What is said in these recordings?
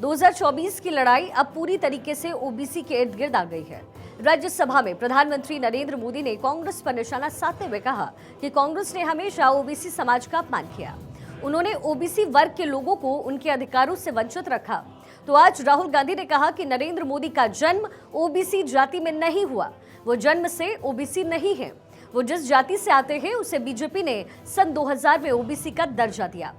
2024 की लड़ाई अब पूरी तरीके से ओबीसी के इर्द गिर्द आ गई है। राज्यसभा में प्रधानमंत्री नरेंद्र मोदी ने कांग्रेस पर निशाना साधते हुए कहा कि कांग्रेस ने हमेशा ओबीसी समाज का अपमान किया। उन्होंने ओबीसी वर्ग के लोगों को उनके अधिकारों से वंचित रखा। तो आज राहुल गांधी ने कहा कि नरेंद्र मोदी का जन्म ओबीसी जाति में नहीं हुआ, वो जन्म से ओबीसी नहीं है। वो जिस जाति से आते हैं उसे बीजेपी ने सन 2000 में ओबीसी का दर्जा दिया।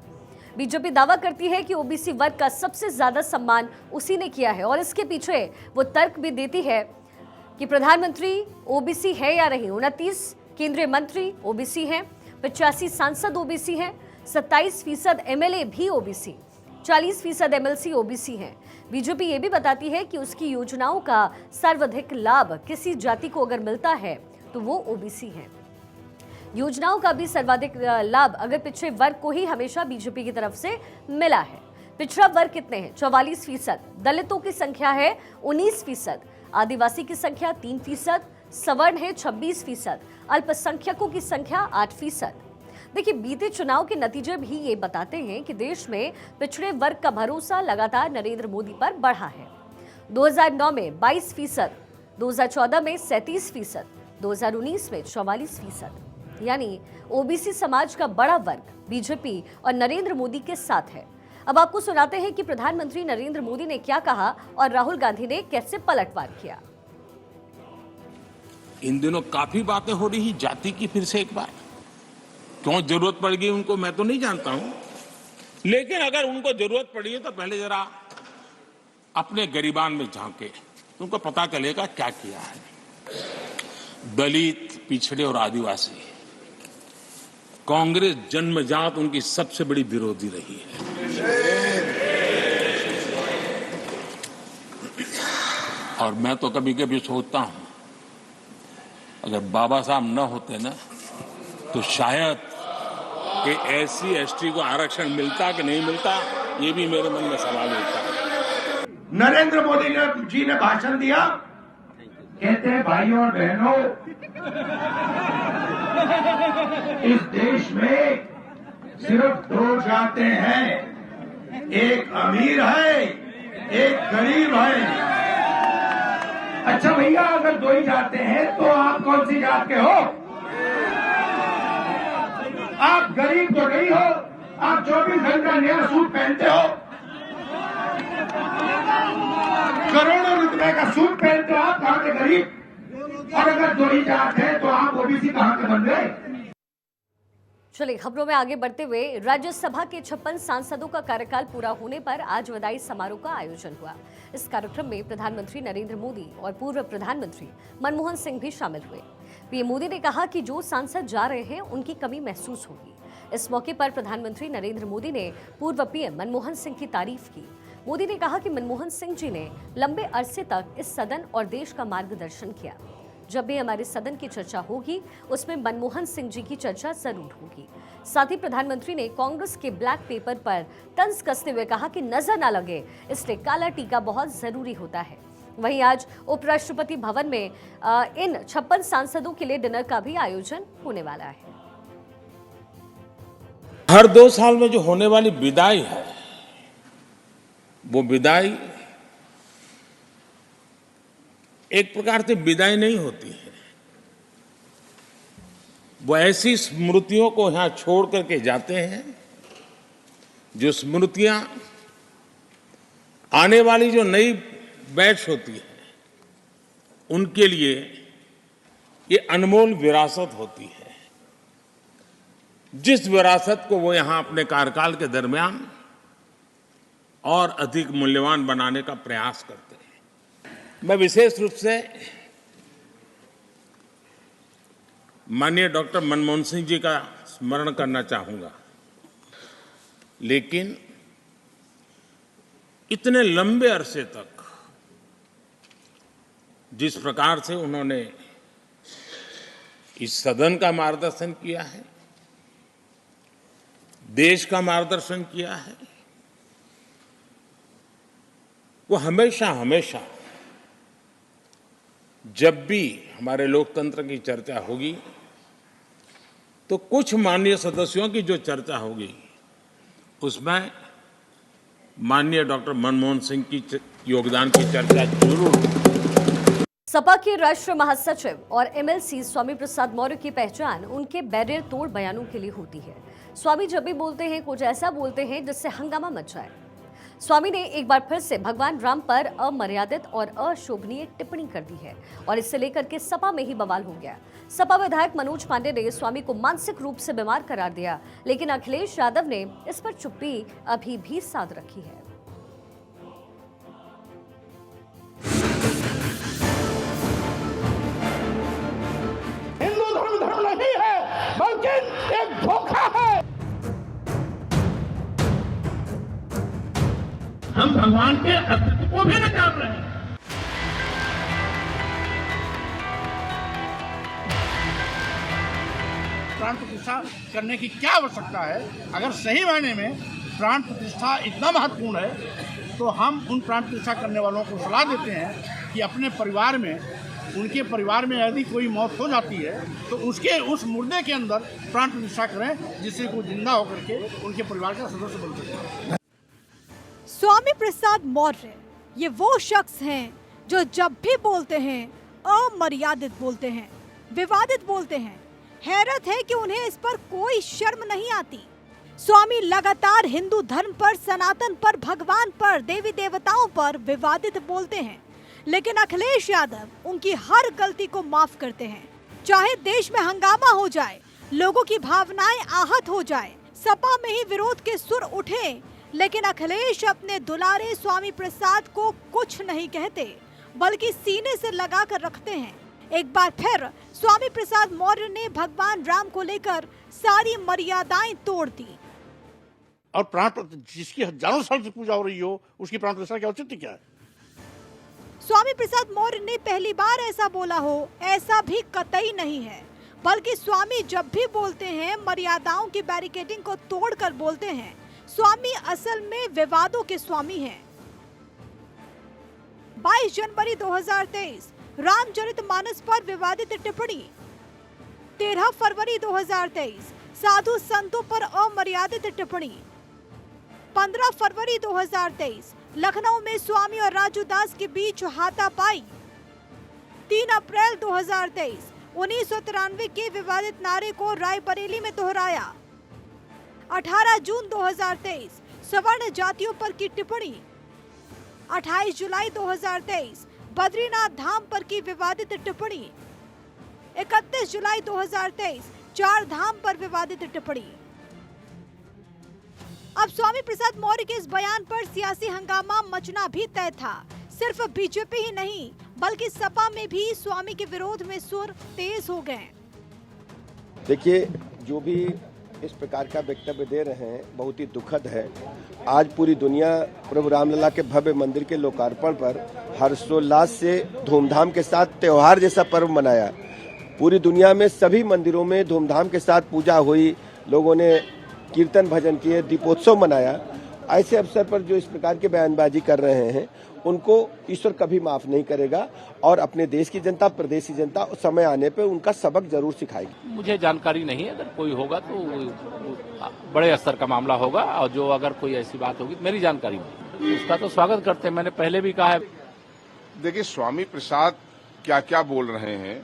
बीजेपी दावा करती है कि ओबीसी वर्ग का सबसे ज्यादा सम्मान उसी ने किया है और इसके पीछे वो तर्क भी देती है कि प्रधानमंत्री ओबीसी है या नहीं। 29 केंद्रीय मंत्री ओबीसी हैं, 85 सांसद ओबीसी हैं, 27% एमएलए भी ओबीसी, 40% एमएलसी ओबीसी हैं। बीजेपी ये भी बताती है कि उसकी योजनाओं का सर्वाधिक लाभ किसी जाति को अगर मिलता है तो वो ओबीसी है। योजनाओं का भी सर्वाधिक लाभ अगर पिछड़े वर्ग को ही हमेशा बीजेपी की तरफ से मिला है। पिछड़ा वर्ग कितने हैं? 44%, दलितों की संख्या है 19%, आदिवासी की संख्या 3%, सवर्ण है 26%, अल्पसंख्यकों की संख्या 8%। देखिए, बीते चुनाव के नतीजे भी ये बताते हैं कि देश में पिछड़े वर्ग का भरोसा लगातार नरेंद्र मोदी पर बढ़ा है। 2009 में 22%, 2014 में 37%, 2019 में 44%। यानी ओबीसी समाज का बड़ा वर्ग बीजेपी और नरेंद्र मोदी के साथ है। अब आपको सुनाते हैं कि प्रधानमंत्री नरेंद्र मोदी ने क्या कहा और राहुल गांधी ने कैसे पलटवार किया। इन दिनों काफी बातें हो रही जाति की, फिर से एक बार क्यों जरूरत पड़ गई उनको मैं तो नहीं जानता हूं, लेकिन अगर उनको जरूरत पड़ी है तो पहले जरा अपने गरिबान में झांके, उनको पता चलेगा क्या किया है। दलित, पिछड़े और आदिवासी, कांग्रेस जन्मजात उनकी सबसे बड़ी विरोधी रही है। और मैं तो कभी कभी सोचता हूं अगर बाबा साहब न होते ना तो शायद कि एससी एसटी को आरक्षण मिलता कि नहीं मिलता, ये भी मेरे मन में सवाल उठता है। नरेंद्र मोदी जी ने भाषण दिया, कहते हैं भाइयों और बहनों, इस देश में सिर्फ दो जातें हैं, एक अमीर है, एक गरीब है। अच्छा भैया, अगर दो ही जातें हैं तो आप कौन सी जात के हो? आप गरीब तो नहीं हो, आप 24 घंटा नया सूट पहनते हो, करोड़ों रुपए का सूट पहनते हो, आप कहां के गरीब? और अगर दो ही जात है तो आप ओबीसी कहां के बन गए? चलिए खबरों में आगे बढ़ते हुए, राज्यसभा के 56 सांसदों का कार्यकाल पूरा होने पर आज विदाई समारोह का आयोजन हुआ। इस कार्यक्रम में प्रधानमंत्री नरेंद्र मोदी और पूर्व प्रधानमंत्री मनमोहन सिंह भी शामिल हुए। पीएम मोदी ने कहा कि जो सांसद जा रहे हैं उनकी कमी महसूस होगी। इस मौके पर प्रधानमंत्री नरेंद्र मोदी ने पूर्व पीएम मनमोहन सिंह की तारीफ की। मोदी ने कहा कि मनमोहन सिंह जी ने लंबे अरसे तक इस सदन और देश का मार्गदर्शन किया। जब भी हमारे सदन की चर्चा होगी उसमें मनमोहन सिंह जी की चर्चा जरूर होगी। साथ ही प्रधानमंत्री ने कांग्रेस के ब्लैक पेपर पर तंज कसते हुए कहा कि नजर न लगे इसलिए काला टीका बहुत जरूरी होता है। वहीं आज उपराष्ट्रपति भवन में इन 56 सांसदों के लिए डिनर का भी आयोजन होने वाला है। हर 2 साल में जो होने वाली विदाई है, वो विदाई एक प्रकार से विदाई नहीं होती है, वो ऐसी स्मृतियों को यहां छोड़ करके जाते हैं जो स्मृतियां आने वाली जो नई बैच होती है उनके लिए ये अनमोल विरासत होती है, जिस विरासत को वो यहां अपने कार्यकाल के दरमियान और अधिक मूल्यवान बनाने का प्रयास करते हैं। मैं विशेष रूप से माननीय डॉक्टर मनमोहन सिंह जी का स्मरण करना चाहूंगा, लेकिन इतने लंबे अरसे तक जिस प्रकार से उन्होंने इस सदन का मार्गदर्शन किया है, देश का मार्गदर्शन किया है, वो हमेशा हमेशा जब भी हमारे लोकतंत्र की चर्चा होगी तो कुछ माननीय सदस्यों की जो चर्चा होगी उसमें माननीय डॉक्टर मनमोहन सिंह की योगदान की चर्चा जरूर। सपा के राष्ट्रीय महासचिव और एमएलसी स्वामी प्रसाद मौर्य की पहचान उनके बैरियर तोड़ बयानों के लिए होती है। स्वामी जब भी बोलते हैं कुछ ऐसा बोलते हैं जिससे हंगामा मच जाए। स्वामी ने एक बार फिर से भगवान राम पर अमर्यादित और अशोभनीय टिप्पणी कर दी है और इससे लेकर के सपा में ही बवाल हो गया। सपा विधायक मनोज पांडे ने स्वामी को मानसिक रूप से बीमार करार दिया, लेकिन अखिलेश यादव ने इस पर चुप्पी अभी भी साध रखी है। हिंदू धर्म नहीं है, बल्कि एक धोखा है। हम भगवान के अस्तित्व को भी नकार रहे हैं। प्राण प्रतिष्ठा करने की क्या आवश्यकता है? अगर सही मायने में प्राण प्रतिष्ठा इतना महत्वपूर्ण है तो हम उन प्राण प्रतिष्ठा करने वालों को सलाह देते हैं कि अपने परिवार में, उनके परिवार में यदि कोई मौत हो जाती है तो उस मुर्दे के अंदर प्राण प्रतिष्ठा करें, जिससे वो जिंदा होकर के उनके परिवार का सदस्य बन सके। स्वामी प्रसाद मौर्य ये वो शख्स हैं जो जब भी बोलते हैं अमर्यादित बोलते हैं, विवादित बोलते हैं। हैरत है कि उन्हें इस पर कोई शर्म नहीं आती। स्वामी लगातार हिंदू धर्म पर, सनातन पर, भगवान पर, देवी देवताओं पर विवादित बोलते हैं, लेकिन अखिलेश यादव उनकी हर गलती को माफ करते हैं। चाहे देश में हंगामा हो जाए, लोगों की भावनाएं आहत हो जाए, सपा में ही विरोध के सुर उठे, लेकिन अखिलेश अपने दुलारे स्वामी प्रसाद को कुछ नहीं कहते, बल्कि सीने से लगा कर रखते हैं। एक बार फिर स्वामी प्रसाद मौर्य ने भगवान राम को लेकर सारी मर्यादाएं तोड़ दी। और प्राण जिसकी हजारों साल से पूजा हो रही हो, उसकी प्राण प्रतिष्ठा क्या औचित्य क्या है? स्वामी प्रसाद मौर्य ने पहली बार ऐसा बोला हो, ऐसा भी कतई नहीं है, बल्कि स्वामी जब भी बोलते हैं मर्यादाओं की बैरिकेडिंग को तोड़कर बोलते हैं। स्वामी असल में विवादों के स्वामी हैं। 22 जनवरी 2023 रामचरितमानस पर विवादित टिप्पणी। 13 फरवरी 2023 साधु संतों पर अमर्यादित टिप्पणी। 15 फरवरी 2023 लखनऊ में स्वामी और राजू दास के बीच हाथापाई। 3 अप्रैल 2023 1993 के विवादित नारे को रायबरेली में दोहराया। 18 जून 2023 सवर्ण जातियों पर की टिप्पणी। 28 जुलाई 2023 बद्रीनाथ धाम पर की विवादित टिप्पणी। 31 जुलाई 2023 चार धाम पर विवादित टिप्पणी। अब स्वामी प्रसाद मौर्य के इस बयान पर सियासी हंगामा मचना भी तय था। सिर्फ बीजेपी ही नहीं, बल्कि सपा में भी स्वामी के विरोध में सुर तेज हो गए। देखिए, जो भी इस प्रकार का वक्तव्य दे रहे हैं बहुत ही दुखद है। आज पूरी दुनिया प्रभु रामलला के भव्य मंदिर के लोकार्पण पर हर्षोल्लास से धूमधाम के साथ त्योहार जैसा पर्व मनाया। पूरी दुनिया में सभी मंदिरों में धूमधाम के साथ पूजा हुई, लोगों ने कीर्तन भजन किए, दीपोत्सव मनाया। ऐसे अवसर पर जो इस प्रकार के बयानबाजी कर रहे हैं उनको ईश्वर कभी माफ नहीं करेगा और अपने देश की जनता, प्रदेश की जनता समय आने पर उनका सबक जरूर सिखाएगी। मुझे जानकारी नहीं है, अगर कोई होगा तो बड़े स्तर का मामला होगा, और जो अगर कोई ऐसी बात होगी मेरी जानकारी नहीं, उसका तो स्वागत करते हैं। मैंने पहले भी कहा है। देखिए, स्वामी प्रसाद क्या क्या बोल रहे हैं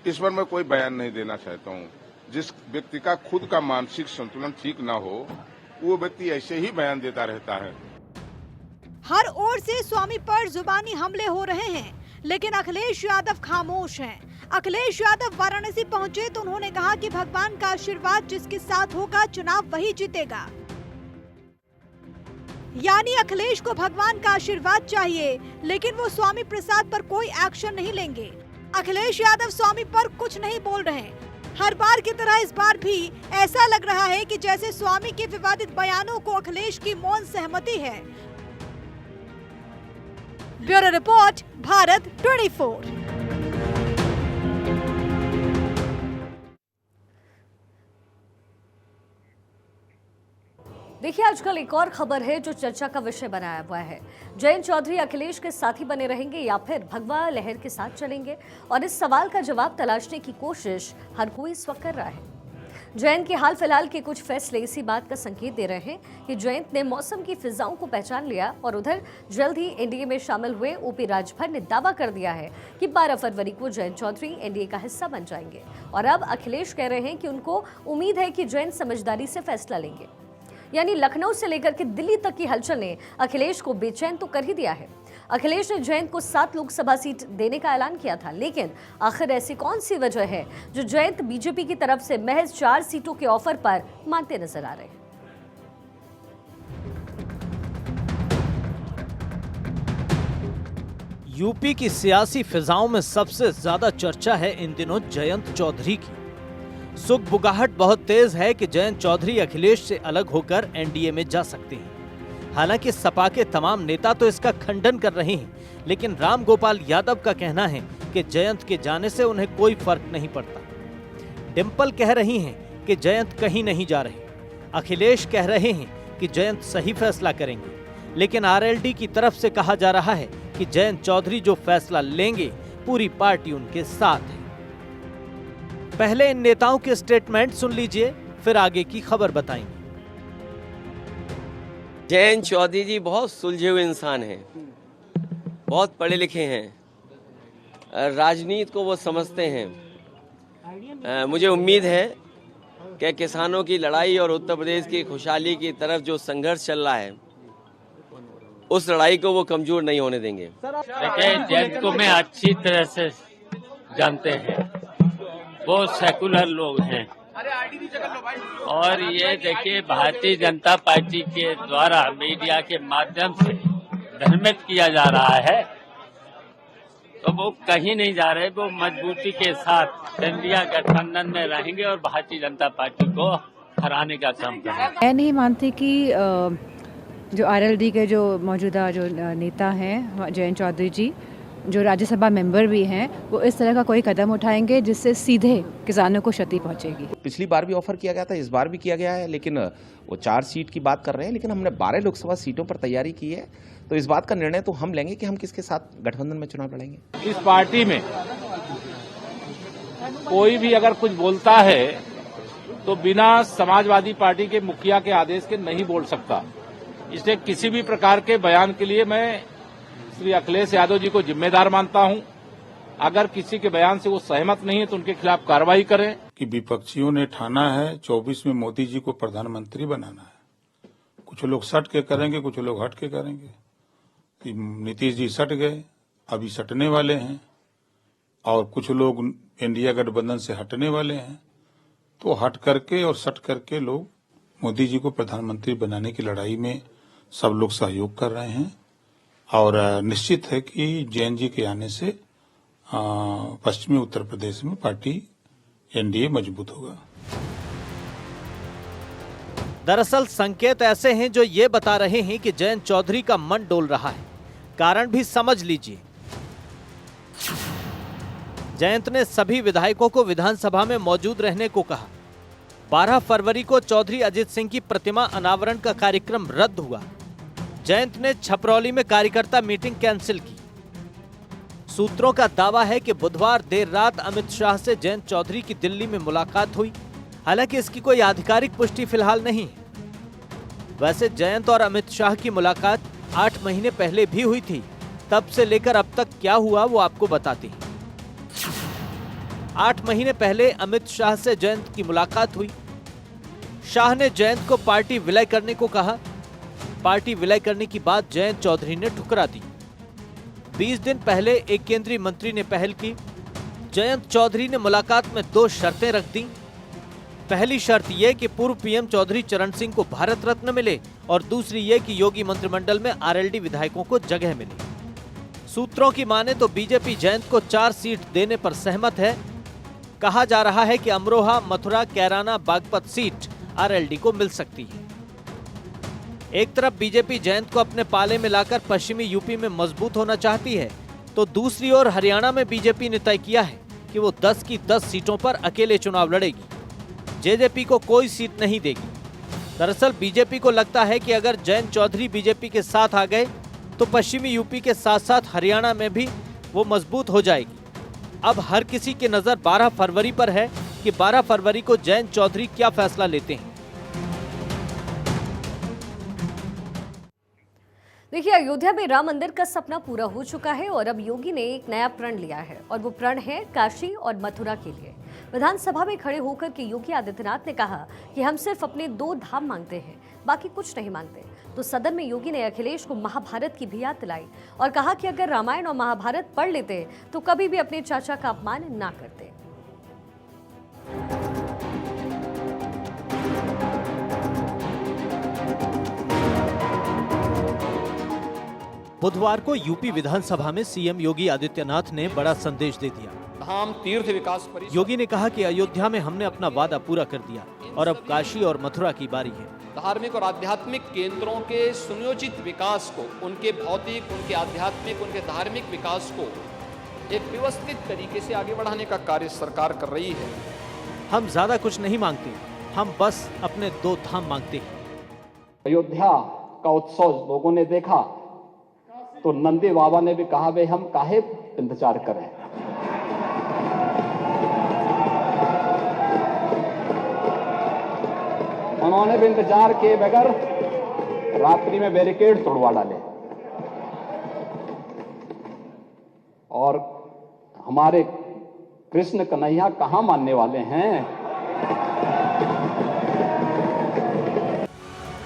इस पर मैं कोई बयान नहीं देना चाहता हूँ। जिस व्यक्ति का खुद का मानसिक संतुलन ठीक ना हो, वो व्यक्ति ऐसे ही बयान देता रहता है। हर ओर से स्वामी पर जुबानी हमले हो रहे हैं, लेकिन अखिलेश यादव खामोश हैं। अखिलेश यादव वाराणसी पहुंचे तो उन्होंने कहा कि भगवान का आशीर्वाद जिसके साथ होगा, चुनाव वही जीतेगा। यानी अखिलेश को भगवान का आशीर्वाद चाहिए, लेकिन वो स्वामी प्रसाद पर कोई एक्शन नहीं लेंगे। अखिलेश यादव स्वामी पर कुछ नहीं बोल रहे। हर बार की तरह इस बार भी ऐसा लग रहा है कि जैसे स्वामी के विवादित बयानों को अखिलेश की मौन सहमति है। Bureau report, Bharat 24। देखिए, आजकल एक और खबर है जो चर्चा का विषय बनाया हुआ है। जयंत चौधरी अखिलेश के साथी बने रहेंगे या फिर भगवा लहर के साथ चलेंगे, और इस सवाल का जवाब तलाशने की कोशिश हर कोई इस वक्त कर रहा है। जयंत के हाल फिलहाल के कुछ फैसले इसी बात का संकेत दे रहे हैं कि जयंत ने मौसम की फिजाओं को पहचान लिया और उधर जल्द ही एनडीए में शामिल हुए ओपी राजभर ने दावा कर दिया है कि 12 फरवरी को जयंत चौधरी एनडीए का हिस्सा बन जाएंगे। और अब अखिलेश कह रहे हैं कि उनको उम्मीद है कि जयंत समझदारी से फैसला लेंगे। यानी लखनऊ से लेकर के दिल्ली तक की हलचल ने अखिलेश को बेचैन तो कर ही दिया है। अखिलेश ने जयंत को 7 लोकसभा सीट देने का ऐलान किया था, लेकिन आखिर ऐसी कौन सी वजह है जो जयंत बीजेपी की तरफ से महज 4 सीटों के ऑफर पर मानते नजर आ रहे हैं। यूपी की सियासी फिजाओं में सबसे ज्यादा चर्चा है इन दिनों जयंत चौधरी की। सुगबुगाहट बहुत तेज है कि जयंत चौधरी अखिलेश से अलग होकर एनडीए में जा सकते हैं। हालांकि सपा के तमाम नेता तो इसका खंडन कर रहे हैं, लेकिन राम गोपाल यादव का कहना है कि जयंत के जाने से उन्हें कोई फर्क नहीं पड़ता। डिंपल कह रही हैं कि जयंत कहीं नहीं जा रहे। अखिलेश कह रहे हैं कि जयंत सही फैसला करेंगे, लेकिन आरएलडी की तरफ से कहा जा रहा है कि जयंत चौधरी जो फैसला लेंगे पूरी पार्टी उनके साथ है। पहले इन नेताओं के स्टेटमेंट सुन लीजिए, फिर आगे की खबर बताएंगे। जयंत चौधरी जी बहुत सुलझे हुए इंसान हैं, बहुत पढ़े लिखे हैं, राजनीति को वो समझते हैं। मुझे उम्मीद है कि किसानों की लड़ाई और उत्तर प्रदेश की खुशहाली की तरफ जो संघर्ष चल रहा है, उस लड़ाई को वो कमजोर नहीं होने देंगे। देखिए, जयंत को मैं अच्छी तरह से जानते हैं, वो सेकुलर लोग हैं और ये देखिए भारतीय जनता पार्टी के द्वारा मीडिया के माध्यम से भ्रमित किया जा रहा है, तो वो कहीं नहीं जा रहे। वो मजबूती के साथ इंडिया गठबंधन में रहेंगे और भारतीय जनता पार्टी को हराने का काम करेंगे। मैं नहीं मानती कि जो आरएलडी के जो मौजूदा जो नेता हैं जयंत चौधरी जी, जो राज्यसभा मेंबर भी हैं, वो इस तरह का कोई कदम उठाएंगे जिससे सीधे किसानों को क्षति पहुंचेगी। पिछली बार भी ऑफर किया गया था, इस बार भी किया गया है, लेकिन वो 4 सीट की बात कर रहे हैं, लेकिन हमने 12 लोकसभा सीटों पर तैयारी की है। तो इस बात का निर्णय तो हम लेंगे कि हम किसके साथ गठबंधन में चुनाव लड़ेंगे। इस पार्टी में कोई भी अगर कुछ बोलता है तो बिना समाजवादी पार्टी के मुखिया के आदेश के नहीं बोल सकता। इसलिए किसी भी प्रकार के बयान के लिए मैं श्री अखिलेश यादव जी को जिम्मेदार मानता हूं। अगर किसी के बयान से वो सहमत नहीं है तो उनके खिलाफ कार्रवाई करें। कि विपक्षियों ने ठाना है 24 में मोदी जी को प्रधानमंत्री बनाना है। कुछ लोग सट के करेंगे, कुछ लोग हट के करेंगे। नीतीश जी सट गए, अभी सटने वाले हैं, और कुछ लोग इंडिया गठबंधन से हटने वाले हैं। तो हट करके और सट करके लोग मोदी जी को प्रधानमंत्री बनाने की लड़ाई में सब लोग सहयोग कर रहे हैं। और निश्चित है कि जयंत जी के आने से पश्चिमी उत्तर प्रदेश में पार्टी एनडीए मजबूत होगा। दरअसल संकेत ऐसे हैं जो ये बता रहे हैं कि जयंत चौधरी का मन डोल रहा है। कारण भी समझ लीजिए। जयंत ने सभी विधायकों को विधानसभा में मौजूद रहने को कहा। 12 फरवरी को चौधरी अजित सिंह की प्रतिमा अनावरण का कार्यक्रम रद्द हुआ। जयंत ने छपरौली में कार्यकर्ता मीटिंग कैंसिल की। सूत्रों का दावा है कि बुधवार देर रात अमित शाह से जयंत चौधरी की दिल्ली में मुलाकात हुई। हालांकि इसकी कोई आधिकारिक पुष्टि फिलहाल नहीं है। वैसे जयंत और अमित शाह की मुलाकात 8 महीने पहले भी हुई थी। तब से लेकर अब तक क्या हुआ वो आपको बताते हैं। 8 महीने पहले अमित शाह से जयंत की मुलाकात हुई। शाह ने जयंत को पार्टी विलय करने को कहा। पार्टी विलय करने की बात जयंत चौधरी ने ठुकरा दी। 20 दिन पहले एक केंद्रीय मंत्री ने पहल की। जयंत चौधरी ने मुलाकात में 2 शर्तें रख दी। पहली शर्त यह कि पूर्व पीएम चौधरी चरण सिंह को भारत रत्न मिले और दूसरी यह कि योगी मंत्रिमंडल में आरएलडी विधायकों को जगह मिले। सूत्रों की माने तो बीजेपी जयंत को 4 सीट देने पर सहमत है। कहा जा रहा है कि अमरोहा, मथुरा, कैराना, बागपत सीट आरएलडी को मिल सकती है। एक तरफ बीजेपी जयंत को अपने पाले में लाकर पश्चिमी यूपी में मजबूत होना चाहती है, तो दूसरी ओर हरियाणा में बीजेपी ने तय किया है कि वो 10 की 10 सीटों पर अकेले चुनाव लड़ेगी। जेजेपी को कोई सीट नहीं देगी। दरअसल बीजेपी को लगता है कि अगर जयंत चौधरी बीजेपी के साथ आ गए तो पश्चिमी यूपी के साथ साथ हरियाणा में भी वो मजबूत हो जाएगी। अब हर किसी की नजर 12 फरवरी पर है कि 12 फरवरी को जयंत चौधरी क्या फैसला लेते हैं। देखिए, अयोध्या में राम मंदिर का सपना पूरा हो चुका है और अब योगी ने एक नया प्रण लिया है और वो प्रण है काशी और मथुरा के लिए। विधानसभा में खड़े होकर के योगी आदित्यनाथ ने कहा कि हम सिर्फ अपने 2 धाम मांगते हैं, बाकी कुछ नहीं मांगते। तो सदन में योगी ने अखिलेश को महाभारत की भी याद दिलाई और कहा कि अगर रामायण और महाभारत पढ़ लेते तो कभी भी अपने चाचा का अपमान ना करते। बुधवार को यूपी विधानसभा में सीएम योगी आदित्यनाथ ने बड़ा संदेश दे दिया। धाम तीर्थ विकास परिषद योगी ने कहा कि अयोध्या में हमने अपना वादा पूरा कर दिया और अब काशी और मथुरा की बारी है। धार्मिक और आध्यात्मिक केंद्रों के सुनियोजित विकास को, उनके भौतिक, उनके आध्यात्मिक, उनके धार्मिक विकास को एक व्यवस्थित तरीके से आगे बढ़ाने का कार्य सरकार कर रही है। हम ज्यादा कुछ नहीं मांगते, हम बस अपने 2 धाम मांगते हैं। अयोध्या का उत्सव लोगों ने देखा तो नंदी बाबा ने भी कहा, भाई हम काहे इंतजार करें। उन्होंने भी इंतजार किए बगैर रात्रि में बैरिकेड तोड़वा डाले और हमारे कृष्ण कन्हैया कहां मानने वाले हैं।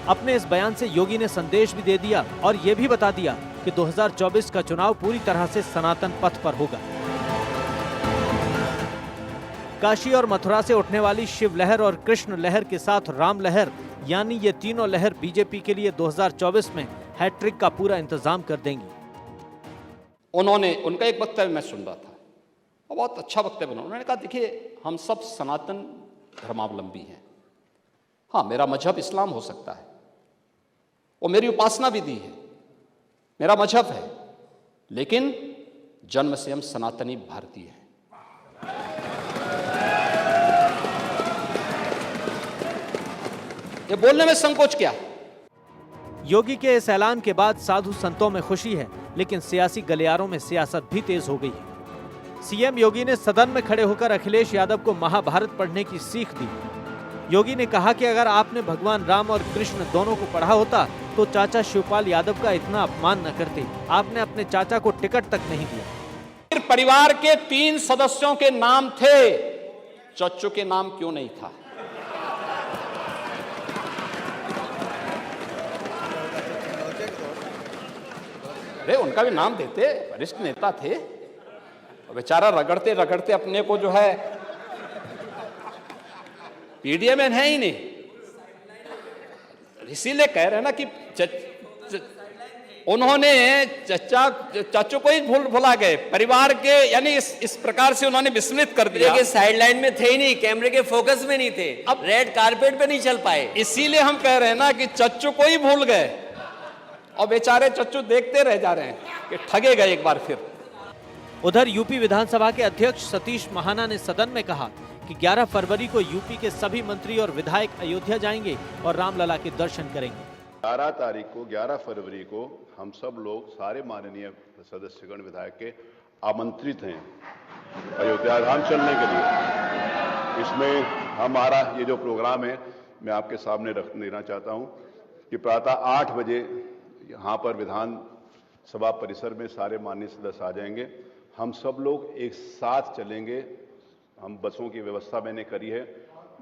अपने इस बयान से योगी ने संदेश भी दे दिया और ये भी बता दिया कि 2024 का चुनाव पूरी तरह से सनातन पथ पर होगा। काशी और मथुरा से उठने वाली शिव लहर और कृष्ण लहर के साथ राम लहर, यानी ये तीनों लहर बीजेपी के लिए 2024 में हैट्रिक का पूरा इंतजाम कर देंगी। उनका एक वक्तव्य मैं सुन रहा था और बहुत अच्छा वक्तव्य उन्होंने कहा, देखिए हम सब सनातन धर्मावलंबी हैं। हाँ, मेरा मजहब इस्लाम हो सकता है और मेरी उपासना विधि है, मेरा मजहब है, लेकिन जन्म से हम सनातनी भारतीय हैं। ये बोलने में संकोच क्या? योगी के इस ऐलान के बाद साधु संतों में खुशी है, लेकिन सियासी गलियारों में सियासत भी तेज हो गई है। सीएम योगी ने सदन में खड़े होकर अखिलेश यादव को महाभारत पढ़ने की सीख दी। योगी ने कहा कि अगर आपने भगवान राम और कृष्ण दोनों को पढ़ा होता तो चाचा शिवपाल यादव का इतना अपमान न करते। आपने अपने चाचा को टिकट तक नहीं दिया। परिवार के 3 सदस्यों के नाम थे, चच्चू के नाम क्यों नहीं था? अरे उनका भी नाम देते, वरिष्ठ नेता थे, बेचारा रगड़ते रगड़ते अपने को जो है पीडीए में है ही नहीं, इसीलिए कह रहे हैं ना कि उन्होंने चाचू को ही भुला गए, परिवार के, यानी इस प्रकार से उन्होंने विस्मृत कर दिया कि साइडलाइन में थे ही नहीं, कैमरे के फोकस में नहीं थे, अब रेड कारपेट पे नहीं चल पाए। इसीलिए हम कह रहे हैं ना कि चच्चू को ही भूल गए और बेचारे चच्चू देखते रह जा रहे हैं कि ठगे गए एक बार फिर। उधर यूपी विधानसभा के अध्यक्ष सतीश महाना ने सदन में कहा कि 11 फरवरी को यूपी के सभी मंत्री और विधायक अयोध्या जाएंगे और रामलला के दर्शन करेंगे। 11 तारीख को 11 फरवरी को हम सब लोग सारे माननीय सदस्यगण विधायक के आमंत्रित हैं अयोध्या धाम चलने के लिए। इसमें हमारा ये जो प्रोग्राम है मैं आपके सामने रख देना चाहता हूँ कि प्रातः 8 बजे यहाँ पर विधान सभा परिसर में सारे माननीय सदस्य आ जाएंगे। हम सब लोग एक साथ चलेंगे। हम बसों की व्यवस्था मैंने करी है,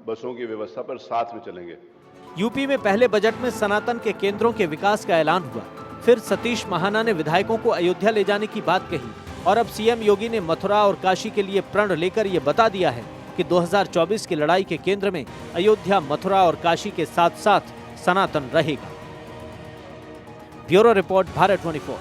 बसों की व्यवस्था पर साथ में चलेंगे। यूपी में पहले बजट में सनातन के केंद्रों के विकास का ऐलान हुआ, फिर सतीश महाना ने विधायकों को अयोध्या ले जाने की बात कही और अब सीएम योगी ने मथुरा और काशी के लिए प्रण लेकर ये बता दिया है कि 2024 की लड़ाई के केंद्र में अयोध्या, मथुरा और काशी के साथ साथ सनातन रहेगा। Bureau report, Bharat 24।